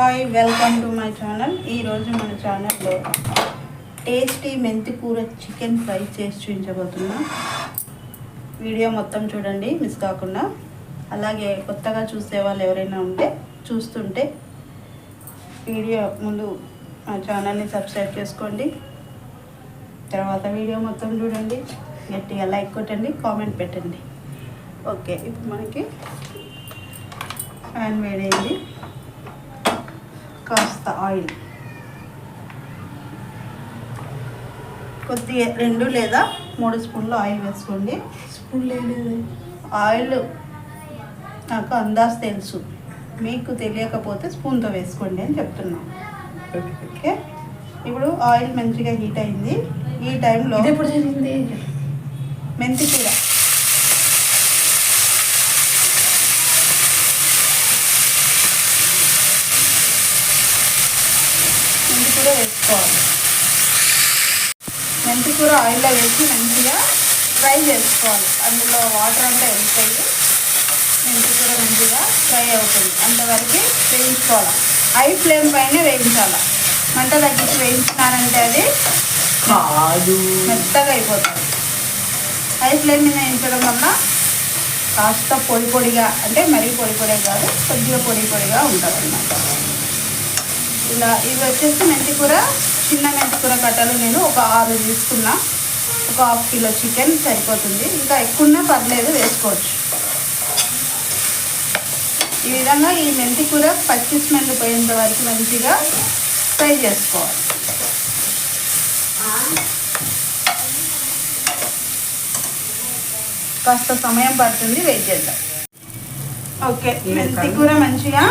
Hi, welcome to my channel. ఈరోజు మన ఛానల్లో టేస్టీ మెంతి కూర చికెన్ ఫ్రై చేసి చూపించబోతున్నాం. వీడియో మొత్తం చూడండి, మిస్ కాకుండా. అలాగే కొత్తగా చూసే వాళ్ళు ఎవరైనా చూస్తుంటే వీడియో ముందు మా ఛానల్ని సబ్స్క్రైబ్ చేసుకోండి. తర్వాత వీడియో మొత్తం చూడండి, గట్టిగా లైక్ కొట్టండి, కామెంట్ పెట్టండి. ఓకే, ఇప్పుడు మనకి ప్యాన్ వేడైంది. కాస్త ఆయిల్, కొద్దిగా 2 లేదా 3 స్పూన్లు ఆయిల్ వేసుకోండి. ఆయిల్ నాకు అందాజ తెలుసు, మీకు తెలియకపోతే స్పూన్తో వేసుకోండి అని చెప్తున్నాను. ఓకే, ఇప్పుడు ఆయిల్ మంచిగా హీట్ అయింది. ఈ టైంలో మెంతి కూర వేసుకోవాలి. మెంతి కూర ఆయిల్లో వేసి మంచిగా ఫ్రై చేసుకోవాలి. అందులో వాటర్ అంతా వెళ్ళిపోయి మెంతి కూర మంచిగా ఫ్రై అవుతుంది. అంతవరకు వేయించుకోవాలి. హై ఫ్లేమ్ పైన వేయించాలి. మంట తగ్గించి వేయించినారంటే అది కాదు, మెత్తగా అయిపోతుంది. హై ఫ్లేమ్ మీద వేయించడం వల్ల కాస్త పొడి పొడిగా, అంటే మరీ పొడి పొడిగా కాదు, కొద్దిగా పొడి పొడిగా ఉంటుంది అన్నమాట. ఇలా ఇవి వచ్చేసి మెంతి కూర, చిన్న మెంతి కూర కట్టలు నేను ఒక 6 తీసుకున్నా. ఒక 1/2 కిలో చికెన్ సరిపోతుంది. ఇంకా ఎక్కువన్నా పర్లేదు, వేసుకోవచ్చు. ఈ విధంగా ఈ మెంతి కూర పచ్చి స్మెల్ పోయేంత వరకు మంచిగా ఫ్రై చేసుకోవాలి. కాస్త సమయం పడుతుంది, వెయిట్ చేద్దాం. ఓకే, మెంతి కూర మంచిగా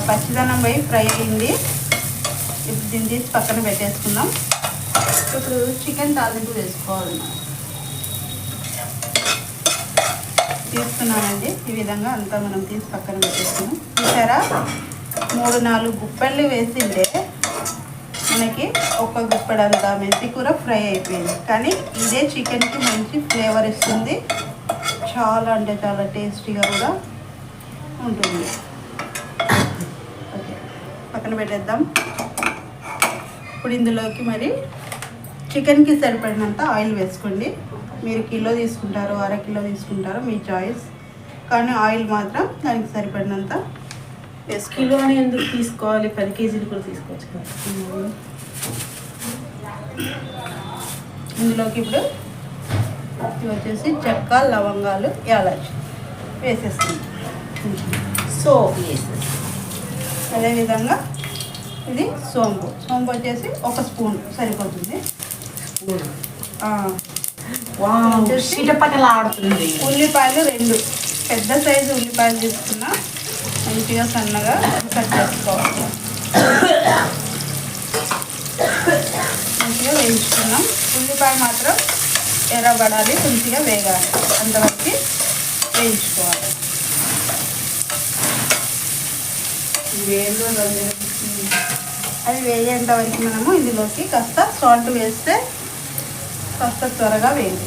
పచ్చిదనం పోయి ఫ్రై అయింది. ఇప్పుడు దీన్ని తీసి పక్కన పెట్టేసుకుందాం. ఇప్పుడు చికెన్ తాలింపు వేసుకోవాలి. తీసుకున్నానండి. ఈ విధంగా అంతా మనం తీసి పక్కన పెట్టేసుకున్నాం. చూసారా, 3-4 గుప్పెళ్ళు వేసిందే మనకి 1 గుప్పెడంతా మెంతి కూర ఫ్రై అయిపోయింది. కానీ ఇదే చికెన్కి మంచి ఫ్లేవర్ ఇస్తుంది. చాలా అంటే చాలా టేస్టీగా కూడా ఉంటుంది. పక్కన పెట్టేద్దాం. ఇప్పుడు ఇందులోకి మరి చికెన్కి సరిపడినంత ఆయిల్ వేసుకోండి. మీరు కిలో తీసుకుంటారో 1/2 కిలో తీసుకుంటారో మీ చాయిస్. కానీ ఆయిల్ మాత్రం దానికి సరిపడినంత వేసుకో. కిలో అని ఎందుకు తీసుకోవాలి, 10 కేజీలు కూడా తీసుకోవచ్చు కదా. ఇందులోకి ఇప్పుడు ఇవి వచ్చేసి చెక్క, లవంగాలు, యాలచి వేసేస్తుంది. సో అదేవిధంగా ఇది సోంపు వచ్చేసి 1 స్పూన్ సరిపోతుంది. ఆడుతుంది. ఉల్లిపాయలు 2 పెద్ద సైజు ఉల్లిపాయలు తీసుకున్నా, మంచిగా సన్నగా కట్ చేసుకోవాలి. మంచిగా వేయించుకున్నాం. ఉల్లిపాయ మాత్రం ఎర్రబడాలి, మంచిగా వేగాలి, అంతవరకు వేయించుకోవాలి. అది వేయేంత వరకు మనము ఇందులోకి కాస్త సాల్ట్ వేస్తే కాస్త త్వరగా వేయండి.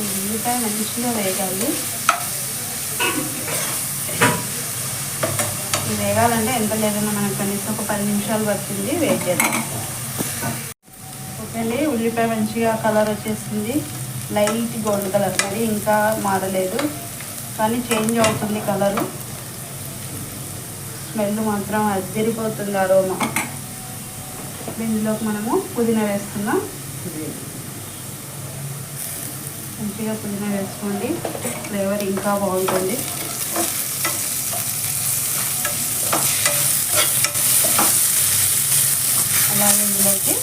ఉల్లిపాయ మంచిగా వేగాలి. వేగాలంటే ఎంత లేదన్నా మనకు కనీసం ఒక 10 నిమిషాలు పడుతుంది. వెయిట్ చేద్దాం. ఓకే అండి, ఉల్లిపాయ మంచిగా కలర్ వచ్చేసింది. లైట్ గోల్డ్ కలర్, మరి ఇంకా మారలేదు కానీ చేంజ్ అవుతుంది కలరు. స్మెల్ మాత్రం అదిరిపోతుంది, అరోమా. దీనిలోకి మనము పుదీనా వేసుకుందాం. మంచిగా పుదీనా వేసుకోండి, ఫ్లేవర్ ఇంకా బాగుంటుంది. అలాగే ఇందులోకి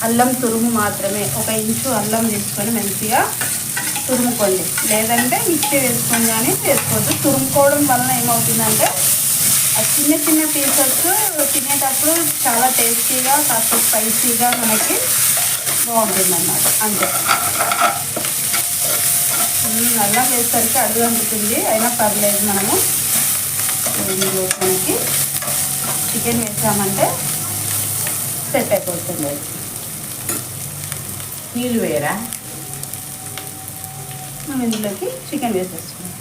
అల్లం తురుము మాత్రమే 1 ఇంచు అల్లం తీసుకొని మంచిగా తురుముకోండి. లేదంటే మిక్సీ వేసుకొని కానీ వేసుకోవద్దు. తురుముకోవడం వలన ఏమవుతుందంటే ఆ చిన్న చిన్న పీసెస్ తినేటప్పుడు చాలా టేస్టీగా, కాస్త స్పైసీగా మనకి బాగుంటుంది అన్నమాట. అంతే. అల్లం వేసరికి అడుగు అంటుతుంది, అయినా పర్లేదు. మనము ఇందులో మనకి చికెన్ వేసామంటే సెట్ అయిపోతుంది. నీళ్ళు వేయరా? మనం ఇందులోకి చికెన్ వేసేసుకుంటాం.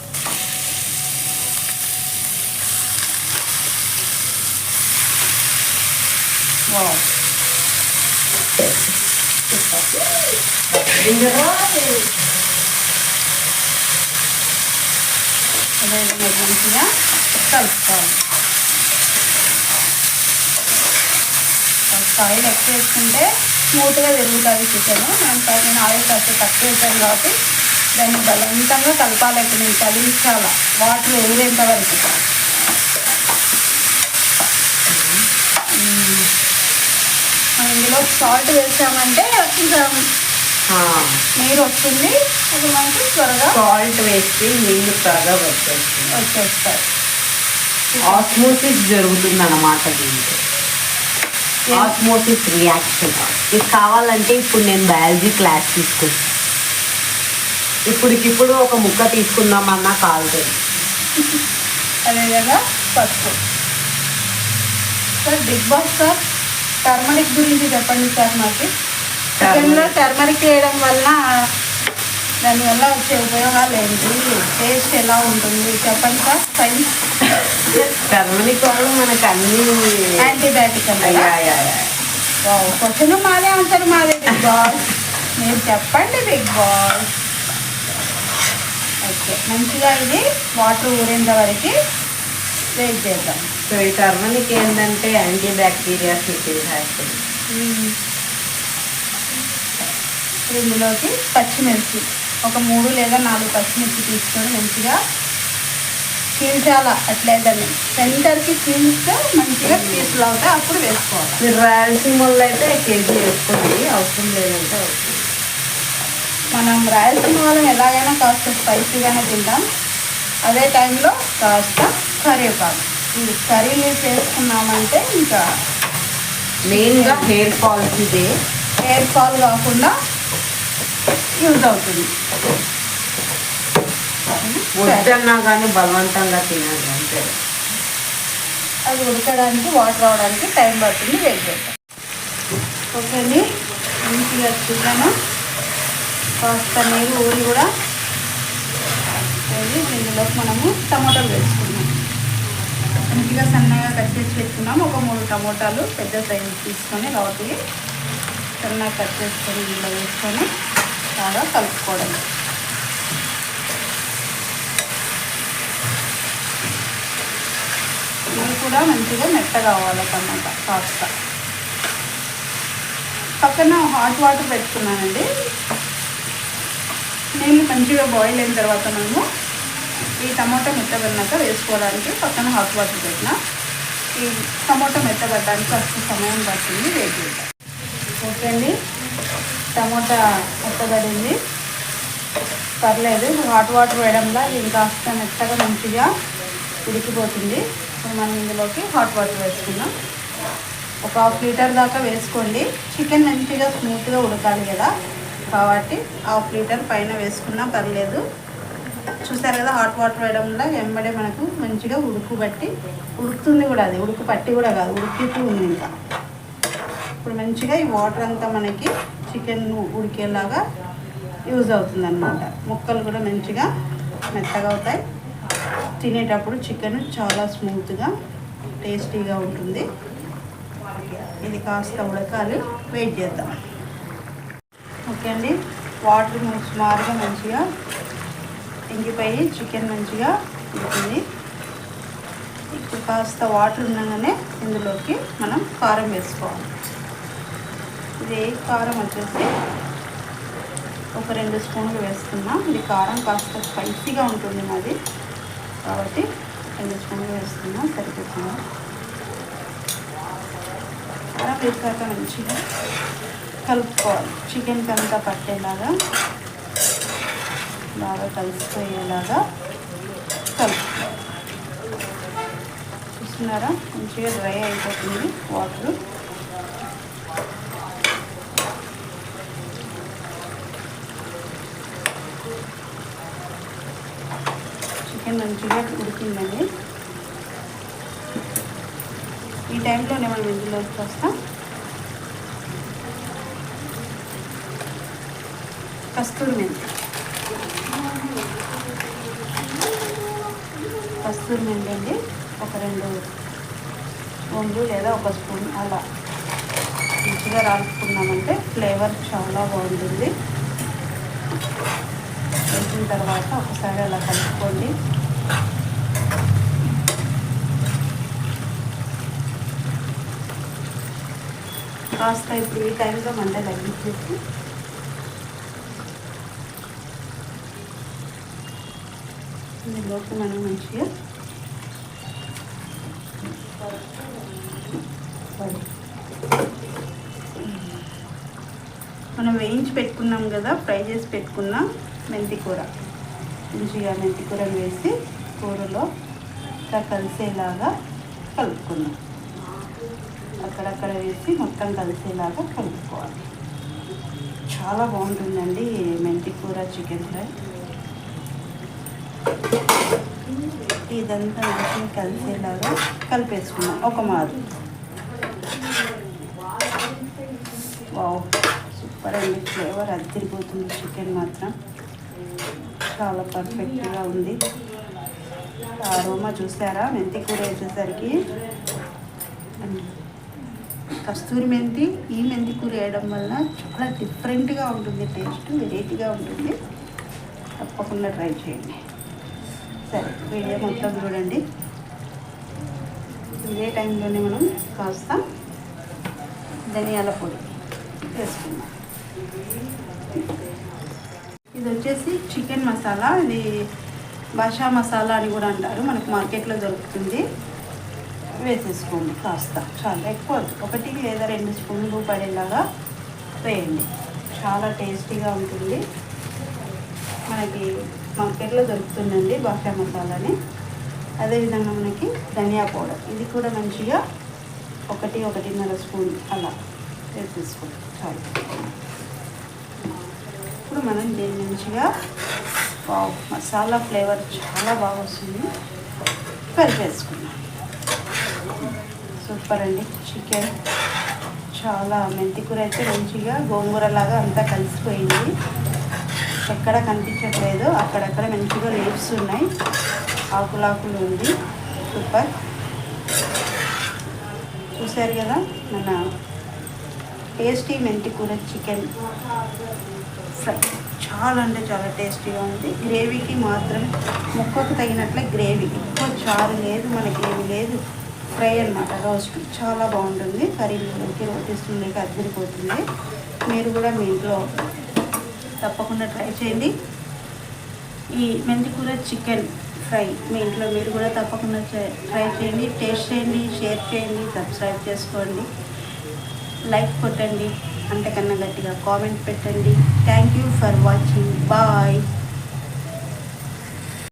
మంచిగా కలుపుకోవాలి. ఆయిల్ ఎక్కువ వేసుకుంటే స్మూత్గా తిరుగుతుంది చికెన్. నేను ఆయిల్ కాస్త తక్కువ వేసాను కాబట్టి దాన్ని బలవంతంగా కలపాలి. ఇప్పుడు నేను కదిలించాలా వాటర్ ఊరేంత వరకు. ఇందులో సాల్ట్ వేసామంటే ఇంకా నీరు వస్తుంది. అది మనకి త్వరగా సాల్ట్ వేస్తే నీళ్ళు త్వరగా వచ్చేస్తాయి. ఆస్మోసిస్ జరుగుతుంది అన్నమాట. దీంట్లో ఆస్మోసిస్ రియాక్షన్. ఇది కావాలంటే ఇప్పుడు నేను బయాలజీ క్లాస్ తీసుకుంటాను. ఇప్పటికిప్పుడు ఒక ముక్క తీసుకుందామన్నా కాలుతుంది. అదేవిధంగా పసుపు. Sir big boss sir turmeric గురించి చెప్పండి సార్. మాకు చికెన్లో టర్మరిక్ వేయడం వల్ల దానివల్ల వచ్చే ఉపయోగాలు ఏంటి, టేస్ట్ ఎలా ఉంటుంది చెప్పండి సార్. సైన్స్ టర్మరిక్ వల్ల మనకు అన్ని యాంటీబయాటిక్ క్వశ్చన్ మాదే, ఆన్సర్ మాదే. బిగ్ బాస్ మీరు చెప్పండి బిగ్ బాస్. ఓకే, మంచిగా ఇది వాటర్ ఊరేంత వరకు వెయిట్ చేద్దాం. సో ఈ టర్మరిక్ ఏంటంటే యాంటీ బ్యాక్టీరియాస్ చేస్తుంది. ఇందులోకి పచ్చిమిర్చి ఒక 3 లేదా 4 పచ్చిమిర్చి తీసుకొని మంచిగా చీల్చాల. అట్లయితే సెంటర్కి చీల్స్తే మంచిగా పీసులు అవుతాయి, అప్పుడు వేసుకోవాలి. మీరు రాయలసీమ వాళ్ళు అయితే కేజీ వేసుకోండి, అవసరం లేదంటే అవసరం. మనం రాయలసీమ వాళ్ళం ఎలాగైనా కాస్త స్పైసీగానే తింటాం. అదే టైంలో కాస్త కరివేపాకు. ఇది కర్రీలు చేసుకున్నామంటే ఇంకా మెయిన్గా హెయిర్ ఫాల్స్ ఇదే. హెయిర్ ఫాల్ కాకుండా యూజ్ అవుతుంది. వద్దన్నా కానీ బలవంతంగా తినాలి అంతే. అది ఉడకడానికి వాటర్ రావడానికి టైం పడుతుంది, వెయిట్ చేద్దాం. ఓకే అండి, మంచిగా చికెన్ కాస్త నీరు ఊరి కూడా ఇందులోకి మనము టమాటాలు వేసుకున్నాం. మంచిగా సన్నగా కట్ చేసి పెట్టుకున్నాము. ఒక 3 టమోటాలు పెద్ద సైజు తీసుకొని కాబట్టి సన్నగా కట్ చేసుకొని ఇందులో వేసుకొని బాగా కలుపుకోవడం. ఇవి కూడా మంచిగా మెత్తగా కావాలి టమాటా కాస్త. పక్కన హాట్ వాటర్ పెట్టుకున్నానండి. నీళ్ళు మంచిగా బాయిల్ అయిన తర్వాత మనము ఈ టమాటా మెత్తబడినాక వేసుకోవడానికి పక్కన హాట్ వాటర్ పెట్టిన. ఈ టమాటా మెత్తబడడానికి కాస్త సమయం పడుతుంది, వెయిట్ చేద్దాం. ఓకే అండి, టమాటా మెత్తబడింది, పర్లేదు. హాట్ వాటర్ వేయడంలో ఇది కాస్త మెత్తగా మంచిగా ఉడికిపోతుంది. ఇప్పుడు మనం ఇందులోకి హాట్ వాటర్ వేసుకుందాం. ఒక 1/2 లీటర్ దాకా వేసుకోండి. చికెన్ మంచిగా స్మూత్గా ఉడకాలి కదా, కాబట్టి 1/2 లీటర్ పైన వేసుకున్నా పర్లేదు. చూసారు కదా, హాట్ వాటర్ వేయడం వల్ల వెంబడే మనకు మంచిగా ఉడుకుతుంది కూడా. అది ఉడుకు పట్టి కూడా కాదు, ఉడుకుతూ ఉంది. ఇంకా ఇప్పుడు మంచిగా ఈ వాటర్ అంతా మనకి చికెన్ ఉడికేలాగా యూజ్ అవుతుంది అన్నమాట. ముక్కలు కూడా మంచిగా మెత్తగా అవుతాయి. తినేటప్పుడు చికెన్ చాలా స్మూత్గా టేస్టీగా ఉంటుంది. ఇది కాస్త ఉడకాలి, వెయిట్ చేద్దాం. ఓకే అండి, వాటర్ సుమారుగా మంచిగా ఇంకిపోయి చికెన్ మంచిగా ఉడికింది. ఇప్పుడు కాస్త వాటర్ ఉండగానే ఇందులోకి మనం కారం వేసుకోవాలి. ఇది కారం వచ్చేసి ఒక 2 స్పూన్లు వేస్తున్నాం. ఇది కారం కాస్త స్పైసీగా ఉంటుంది మాది, కాబట్టి 2 స్పూన్లు వేస్తున్నాం, సరిపోతుంది. కారం వేసాక మంచిగా కలుపుకోవాలి. చికెన్కి అంతా పట్టేలాగా బాగా కలిసిపోయేలాగా కలుపుకోవాలి. చూస్తున్నారా, మంచిగా డ్రై అయిపోతుంది వాటర్. చికెన్ మంచిగా ఉడికిందండి. ఈ టైంలోనే మనం ఇందులో వస్తాం కస్తూరి మెంతి. కస్తూరి మెంతి అండి ఒక 2 స్పూన్లు లేదా 1 స్పూన్ అలా మంచిగా రాసుకున్నామంటే ఫ్లేవర్ చాలా బాగుంటుంది. వేసిన తర్వాత ఒకసారి అలా కలుపుకోండి. కాస్త ఇప్పుడు ఈ టైంలో మంట తగ్గించేసి ఇందులోకి మనం మంచిగా మనం వేయించి పెట్టుకున్నాం కదా, ఫ్రై చేసి పెట్టుకున్న మెంతి కూర, మంచిగా మెంతి కూరని వేసి కూరలో ఇట్లా కలిసేలాగా కలుపుకున్నాం. అక్కడక్కడ వేసి మొత్తం కలిసేలాగా కలుపుకోవాలి. చాలా బాగుంటుందండి మెంతి కూర చికెన్ ఫ్రై. ఇదంతా మంచిగా కలిసేలాగా కలిపేసుకున్నాం ఒక మారు. వావ్, సూపర్ అండి. ఫ్లేవర్ అదిరిపోతుంది. చికెన్ మాత్రం చాలా పర్ఫెక్ట్గా ఉంది. అరోమా చూసారా? మెంతి కూర వేసేసరికి కస్తూరి మెంతి, ఈ మెంతి కూర వేయడం వల్ల చాలా డిఫరెంట్గా ఉంటుంది. టేస్ట్ వెరైటీగా ఉంటుంది. తప్పకుండా ట్రై చేయండి. సరే, వీడియో మొత్తం చూడండి. ఇదే టైంలోనే మనం కాస్త ధనియాల పొడి వేసుకుందాం. ఇది వచ్చేసి చికెన్ మసాలా. ఇది బాషా మసాలా అని కూడా అంటారు. మనకు మార్కెట్లో దొరుకుతుంది. వేసేసుకోండి కాస్త, చాలా ఎక్కువ 1 లేదా 2 స్పూన్లు పడేలాగా వేయండి. చాలా టేస్టీగా ఉంటుంది. మనకి మార్కెట్లో దొరుకుతుందండి బాషా మసాలాని. అదేవిధంగా మనకి ధనియా పౌడర్, ఇది కూడా మంచిగా 1-1.5 స్పూన్ అలా వేసేసుకోండి చాలు. ఇప్పుడు మనం దీన్ని మంచిగా మసాలా ఫ్లేవర్ చాలా బాగా వస్తుంది. కలిపేసుకున్నాం. సూపర్ అండి. చికెన్ చాలా మెంతి కూర అయితే మంచిగా గోంగూరలాగా అంతా కలిసిపోయింది. ఎక్కడ కనిపించట్లేదు, అక్కడక్కడ మంచిగా లీవ్స్ ఉన్నాయి, ఆకులు ఉంది. సూపర్. చూసారు కదా మన టేస్టీ మెంతి కూర చికెన్ ఫ్రై. చాలా అంటే చాలా టేస్టీగా ఉంది. గ్రేవీకి మాత్రం ముక్కకు తగినట్లే గ్రేవీ, ఎక్కువ చారు లేదు, మనకి ఏమి లేదు. ఫ్రై అన్నమాట, రోస్ట్. చాలా బాగుంటుంది. కర్రీలోకి రోటీస్లోకి అదిరిపోతుంది. మీరు కూడా మీ ఇంట్లో తప్పకుండా ట్రై చేయండి. ఈ మెంతి కూర చికెన్ ఫ్రై మీ ఇంట్లో మీరు కూడా తప్పకుండా ట్రై చేయండి. టేస్ట్ చేయండి, షేర్ చేయండి, సబ్స్క్రైబ్ చేసుకోండి, లైక్ కొట్టండి, అంతకన్నా గట్టిగా కామెంట్ పెట్టండి. Thank you for watching. Bye.